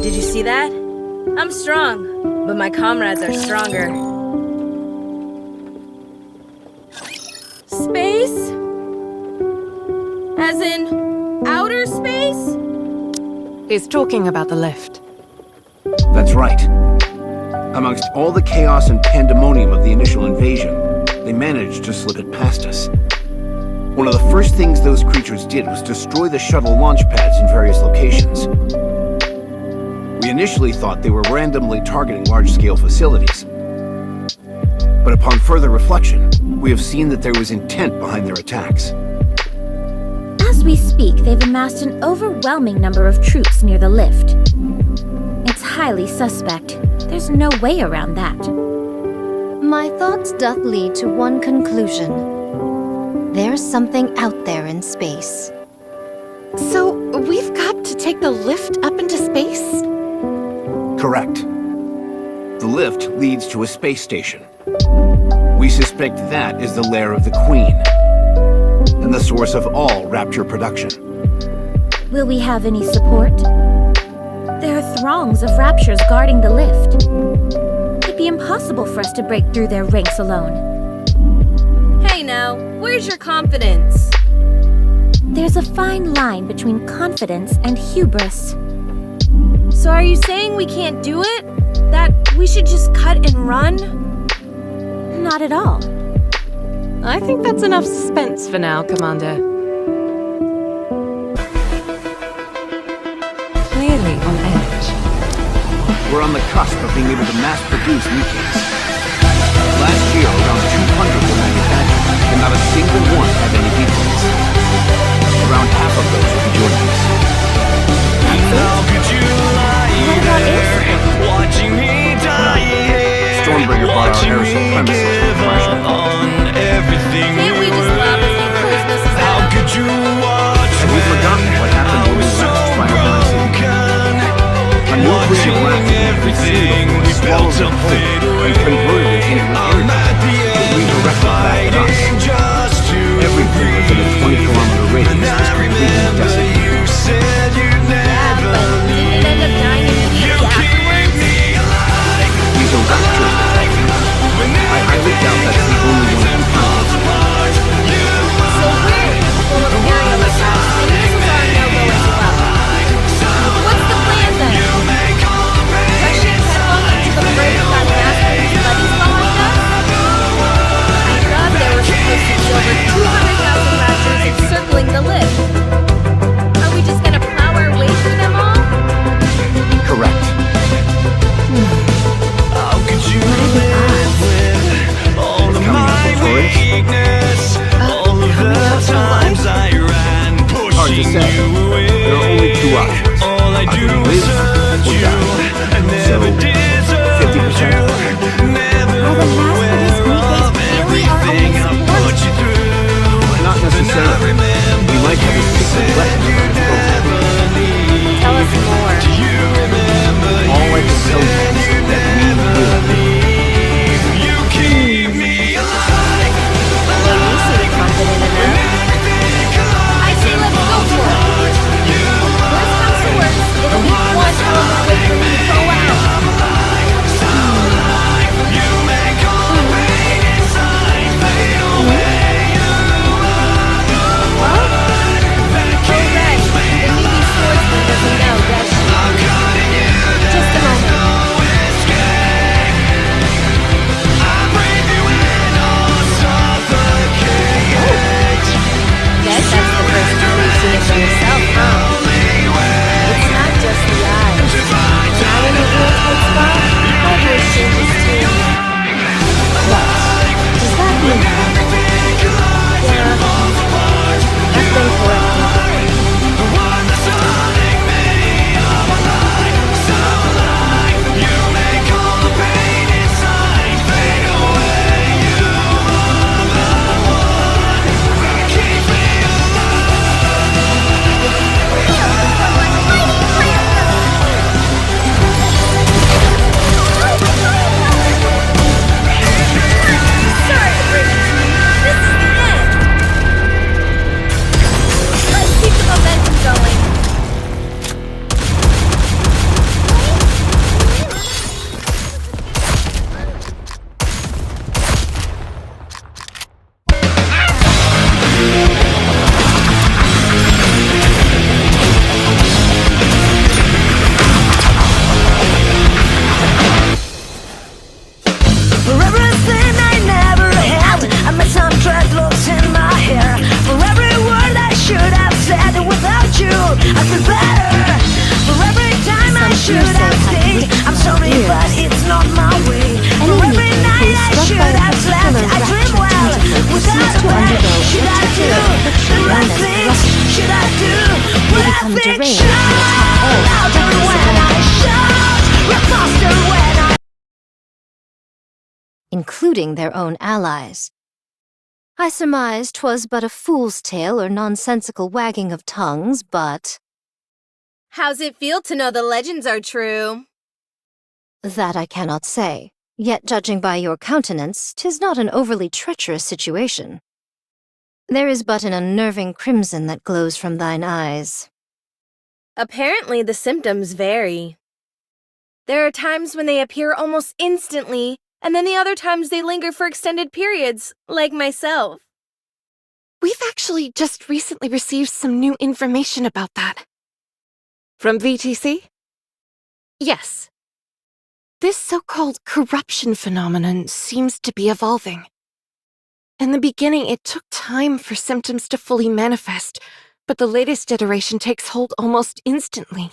Did you see that? I'm strong, but my comrades are stronger. Space? As in outer space? He's talking about the lift. That's right. Amongst all the chaos and pandemonium of the initial invasion, they managed to slip it past us. One of the first things those creatures did was destroy the shuttle launch pads in various locations. We initially thought they were randomly targeting large-scale facilities. But upon further reflection, we have seen that there was intent behind their attacks. As we speak, they've amassed an overwhelming number of troops near the lift. It's highly suspect. There's no way around that. My thoughts doth lead to one conclusion. There's something out there in space. So, we've got to take the lift up into space? Correct. The lift leads to a space station. We suspect that is the lair of the Queen, and the source of all Rapture production. Will we have any support? There are throngs of Raptures guarding the lift. It'd be impossible for us to break through their ranks alone. Hey now, where's your confidence? There's a fine line between confidence and hubris. So are you saying we can't do it? That we should just cut and run? Not at all. I think that's enough suspense for now, Commander. Clearly on edge. We're on the cusp of being able to mass-produce Nikkes. Last year, around 200 were manufactured, and not a single one had any defects. Around half of those will be joining us. What about air support? Stormbringer brought our air supremacy to the commercial. Can't we just lob a few cruise missiles out? Have you forgotten what happened when we last tried organizing? A new creative reactor we seen before swallowed it whole and converted it into an energy that redirected back at us. Everything within a 20-kilometer radius was completely decimated. Yeah, but didn't it end up dying immediately afterwards? These are raptures. I highly doubt that's the only one who found. So we're full of imperialist house, and missiles are a no-go as well. What's the plan then? Rushing headlong into the fray of that mass-produced become deranged and attack all who directly surround them, including their own allies. I surmised 'twas but a fool's tale or nonsensical wagging of tongues, but How's it feel to know the legends are true? that I cannot say. Yet judging by your countenance, 'tis not an overly treacherous situation. There is but an unnerving crimson that glows from thine eyes. Apparently, the symptoms vary. There are times when they appear almost instantly, and then the other times they linger for extended periods, like myself. We've actually just recently received some new information about that. From VTC? Yes. This so-called corruption phenomenon seems to be evolving. In the beginning, it took time for symptoms to fully manifest, but the latest iteration takes hold almost instantly.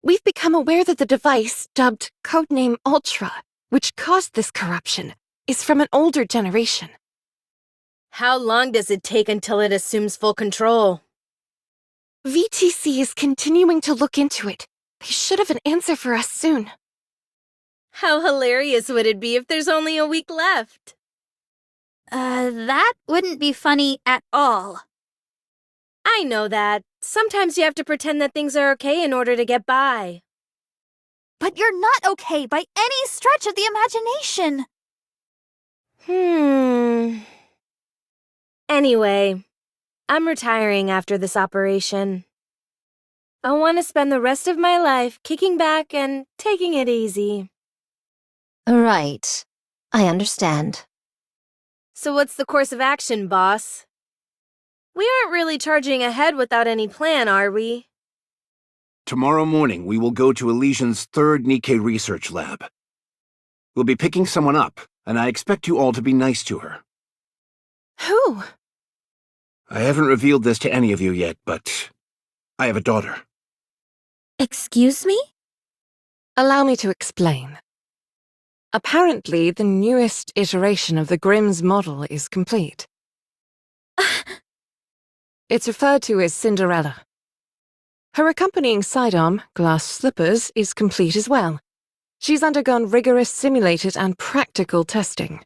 We've become aware that the device, dubbed Codename Ultra, which caused this corruption, is from an older generation. How long does it take until it assumes full control? VTC is continuing to look into it. They should have an answer for us soon. How hilarious would it be if there's only a week left? That wouldn't be funny at all. I know that. Sometimes you have to pretend that things are okay in order to get by. But you're not okay by any stretch of the imagination. Anyway, I'm retiring after this operation. I want to spend the rest of my life kicking back and taking it easy. Right. I understand. So what's the course of action, boss? We aren't really charging ahead without any plan, are we? Tomorrow morning, we will go to Elysian's third Nikke research lab. We'll be picking someone up, and I expect you all to be nice to her. Who? I haven't revealed this to any of you yet, but I have a daughter. Excuse me? Allow me to explain. Apparently, the newest iteration of the Grimm's model is complete. It's referred to as Cinderella. Her accompanying sidearm, glass slippers, is complete as well. She's undergone rigorous simulated and practical testing.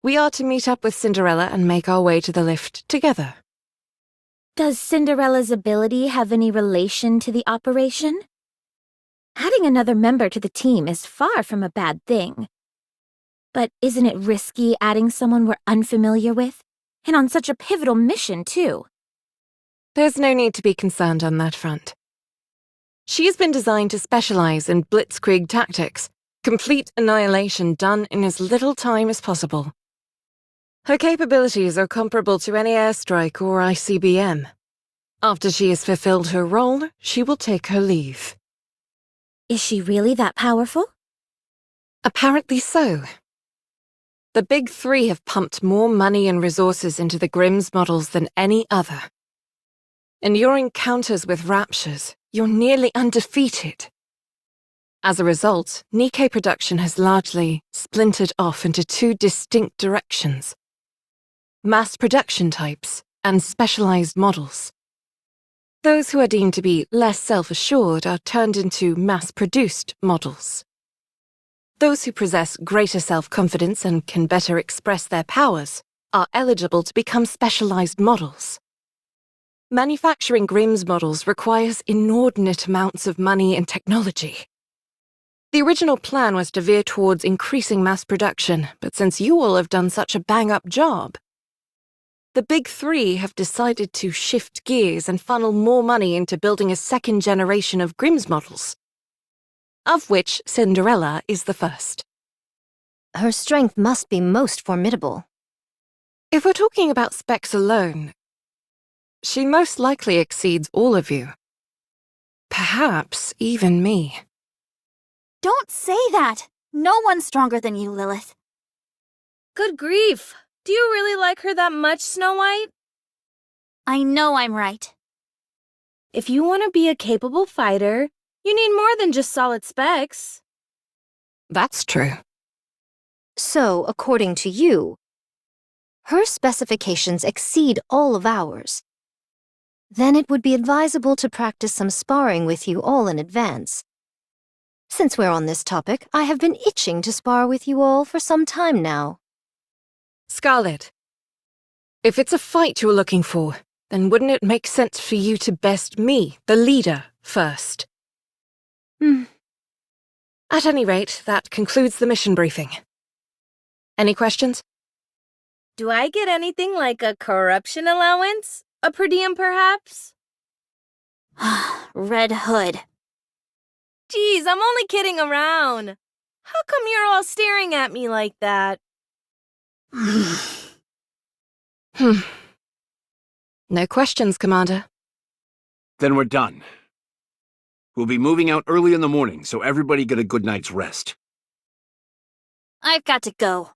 We are to meet up with Cinderella and make our way to the lift together. Does Cinderella's ability have any relation to the operation? Adding another member to the team is far from a bad thing. But isn't it risky adding someone we're unfamiliar with? And on such a pivotal mission, too. There's no need to be concerned on that front. She's been designed to specialize in blitzkrieg tactics, complete annihilation done in as little time as possible. Her capabilities are comparable to any airstrike or ICBM. After she has fulfilled her role, she will take her leave. Is she really that powerful? Apparently so. The Big Three have pumped more money and resources into the Grimm's models than any other. In your encounters with Raptures, you're nearly undefeated. As a result, Nikke production has largely splintered off into two distinct directions: mass production types and specialized models. Those who are deemed to be less self-assured are turned into mass-produced models. Those who possess greater self-confidence and can better express their powers are eligible to become specialized models. Manufacturing Grimm's models requires inordinate amounts of money and technology. The original plan was to veer towards increasing mass production, but since you all have done such a bang-up job, the Big Three have decided to shift gears and funnel more money into building a second generation of Grimm's models, of which Cinderella is the first. Her strength must be most formidable. If we're talking about specs alone, she most likely exceeds all of you. Perhaps even me. Don't say that! No one's stronger than you, Lilith. Good grief! Do you really like her that much, Snow White? I know I'm right. If you want to be a capable fighter, you need more than just solid specs. That's true. So, according to you, her specifications exceed all of ours. then it would be advisable to practice some sparring with you all in advance. Since we're on this topic, I have been itching to spar with you all for some time now. Scarlet, if it's a fight you're looking for, then wouldn't it make sense for you to best me, the leader, first? At any rate, that concludes the mission briefing. Any questions? Do I get anything like a corruption allowance? A per diem, perhaps? Red Hood. Geez, I'm only kidding around. How come you're all staring at me like that? No questions, Commander. Then we're done. We'll be moving out early in the morning, so everybody get a good night's rest. I've got to go.